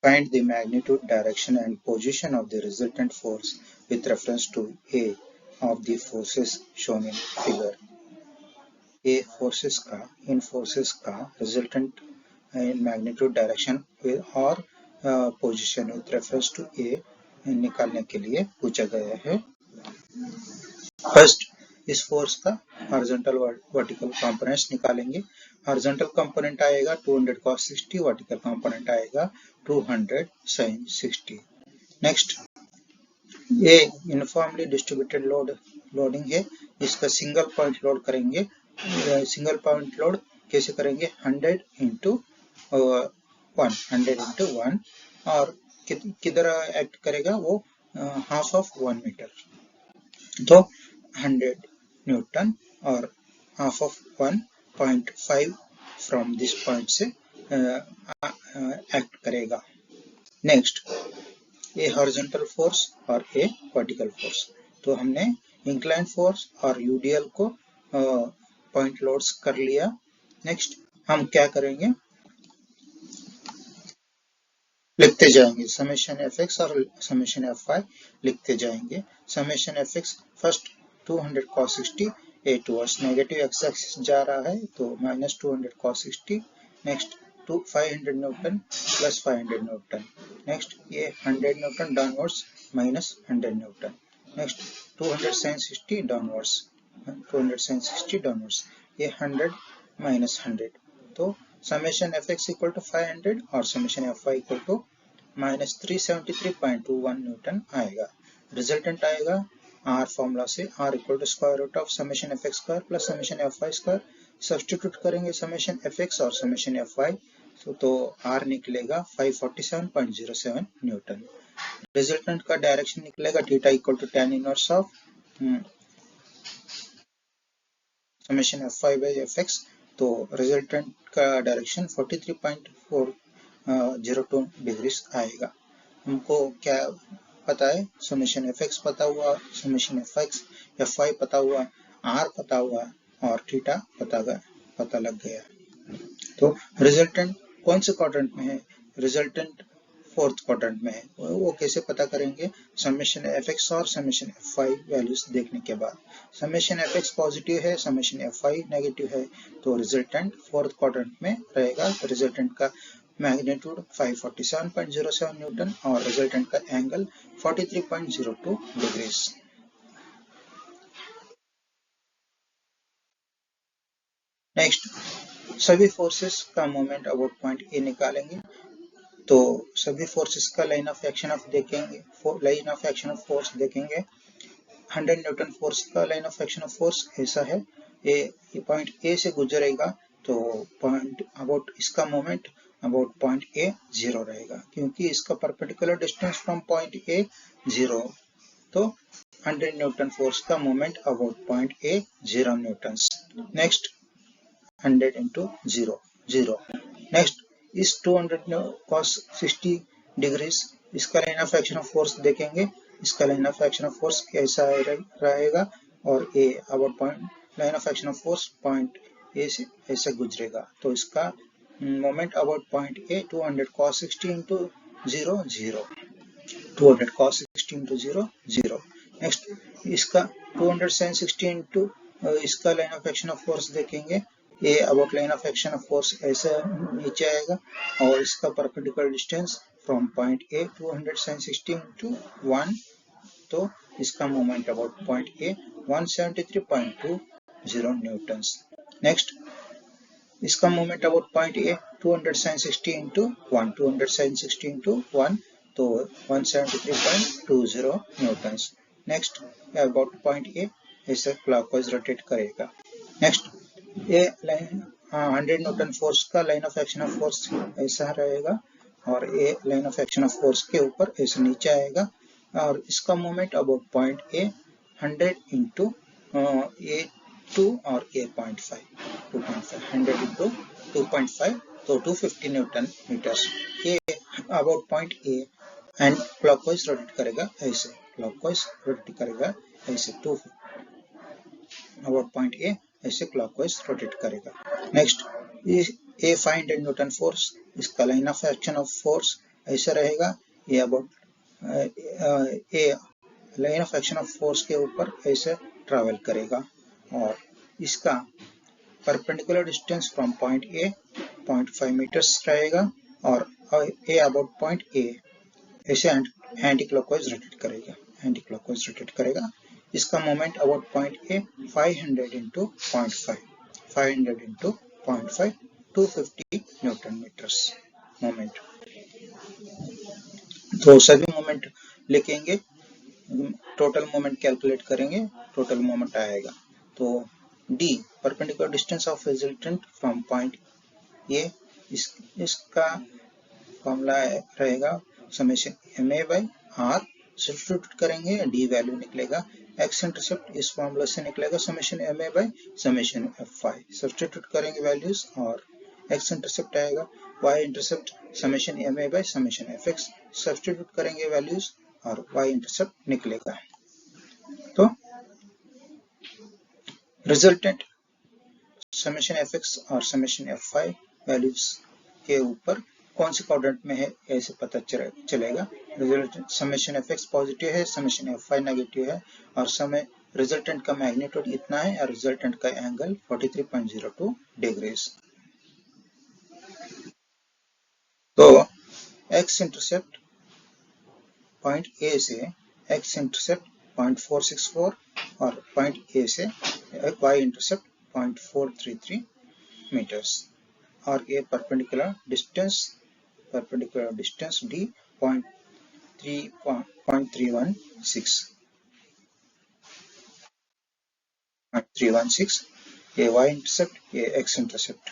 Find the magnitude, direction and position of the resultant force with reference to A of the forces shown in figure. A forces का इन forces का resultant in magnitude, direction और position with reference to A निकालने के लिए पूछा गया है। First इस फोर्स का हॉरिजॉन्टल वर्टिकल कंपोनेंट्स निकालेंगे। हॉरिजॉन्टल कंपोनेंट आएगा 200 cos 60, वर्टिकल कंपोनेंट आएगा 200 sin 60। नेक्स्ट ये यूनिफॉर्मली डिस्ट्रीब्यूटेड लोडिंग है, इसका सिंगल पॉइंट लोड करेंगे। सिंगल पॉइंट लोड कैसे करेंगे? 100 into 1 और किधर एक्ट करेगा वो हाफ ऑफ 1 मीटर, तो 100 न्यूटन और half of 1.5 from this point से एक्ट करेगा। नेक्स्ट ए हॉरिजॉन्टल फोर्स और ए वर्टिकल फोर्स, तो हमने इंक्लाइन फोर्स और यूडीएल को पॉइंट लोड्स कर लिया। नेक्स्ट हम क्या करेंगे? लिखते जाएंगे समेशन एफ एक्स और समेशन एफ वाई लिखते जाएंगे। Summation F x first 200 cos 60, ए टुवर्ड्स नेगेटिव एक्स एक्सिस जा रहा है तो minus 200 cos 60। Next 500 Newton plus 500 newton. Next ये 100 newton downwards minus 100 newton. Next 200 sin 60 downwards, 200 sin 60 downwards, ये 100 minus 100, तो summation F X equal to 500 और summation F Y equal to minus 373.21 newton आएगा। Resultant आएगा आर फॉर्मूला से, R equal to square root of summation F X square plus summation F Y square. Substitute करेंगे summation F X और summation F Y, तो R निकलेगा 547.07 newton. Resultant का direction निकलेगा theta equal to tan inverse of summation F Y by F X, तो resultant का direction 43.402 degrees आएगा। हमको क्या पता है? समेशन एफ एक्स पता हुआ, समेशन एफ वाई पता हुआ, आर पता हुआ और थीटा पता लग गया। तो रिजल्टेंट कौन से क्वाड्रेंट में है? रिजल्टेंट फोर्थ क्वाड्रेंट में है। वो कैसे पता करेंगे? समेशन एफ एक्स और समेशन एफ वाई वैल्यूज देखने के बाद। समेशन एफ एक्स पॉजिटिव है, समेशन एफ वाई नेगेटिव है, तो रिजल्टेंट फोर्थ क्वाड्रेंट में रहेगा। तो रिजल्टेंट का मैग्नीट्यूड 547.07 न्यूटन और रिजल्टेंट का एंगल 43.02 डिग्रीज। नेक्स्ट सभी फोर्सेस का मोमेंट अबाउट पॉइंट ए निकालेंगे। तो सभी फोर्सेस का लाइन ऑफ एक्शन ऑफ देखेंगे, line of action of force देखेंगे। 100 न्यूटन फोर्स का line of action of force ऐसा है, ये पॉइंट ए से गुजरेगा तो पॉइंट अबाउट इसका मोमेंट अबाउट पॉइंट ए 0 रहेगा, क्योंकि इसका perpendicular distance from point A 0, तो 100 न्यूटन फोर्स का moment about point A 0 newton. Next 100 into 0। Next इस 200 cos 60 डिग्रीज इसका line of action of force देखेंगे। इसका line of action of force कैसा रहेगा और A about point line of action of force point A से ऐसे गुजरेगा, तो इसका moment about point A 200 cos 60 into 0 200 cos 60 into 0। Next इसका 200 sin 60 into इसका line of action of force देखेंगे। A about line of action of force ऐसे नीचे आएगा और इसका perpendicular distance from point A 200 sin 60 into 1, तो इसका moment about point A 173.20 newton. Next इसका moment about point A 200 sin 60 into 1, 200 sin 60 into 1, तो 173.20 newton. Next about point A ऐसे क्लॉकवाइज रोटेट करेगा। नेक्स्ट ये 100 न्यूटन फोर्स का line of action of force ऐसा रहेगा और ये line of action of force के ऊपर ऐसे नीचे आएगा और इसका moment about point A 100 into A2 और A.5, 100 into 2.5, तो 250 न्यूटन मीटर्स। ये about point A and clockwise rotate करेगा ऐसे, क्लॉकवाइज रोटेट करेगा ऐसे, 250 अबाउट पॉइंट ए ऐसे क्लॉकवाइज रोटेट करेगा। नेक्स्ट ए 500 न्यूटन फोर्स, इसका line of action of force ऐसा रहेगा, ये about A line of action of force के ऊपर ऐसे ट्रैवल करेगा, और इसका perpendicular distance from point A 0.5 metres रहेगा, और ए अबाउट पॉइंट ए ऐसे एंटी क्लॉकवाइज रोटेट करेगा। इसका moment about point A 500 into 0.5, 500 into 0.5, 250 newton metres moment. तो सभी मोमेंट लिखेंगे, टोटल मोमेंट कैलकुलेट करेंगे, टोटल मोमेंट आएगा। तो the perpendicular distance of resultant from point A, इसका फॉर्मूला रहेगा summation M A by R, substitute करेंगे डी वैल्यू निकलेगा, एक्स इंटरसेप्ट इस फॉर्मूला से निकलेगा summation M A by summation F Y, substitute करेंगे वैल्यूज और एक्स इंटरसेप्ट आएगा, Y intercept summation M A by summation F X, substitute करेंगे values और वाई इंटरसेप्ट निकलेगा। तो रिजल्टेंट समेशन एफ एक्स और समेशन एफ वाई वैल्यूज के ऊपर कौन से क्वाड्रेंट में है ऐसे पता चलेगा। Resultant summation F x positive है, समेशन एफ वाई नेगेटिव है, और समय रिजल्टेंट का मैग्नीट्यूड इतना है और रिजल्टेंट का एंगल 43.02 डिग्रीज। तो एक्स इंटरसेप्ट पॉइंट ए से एक्स इंटरसेप्ट 0.464 और पॉइंट ए से वाई इंटरसेप्ट 0.433 मीटर्स, और ये परपेंडिकुलर डिस्टेंस डी 0.316, ये वाई इंटरसेप्ट, ये एक्स इंटरसेप्ट।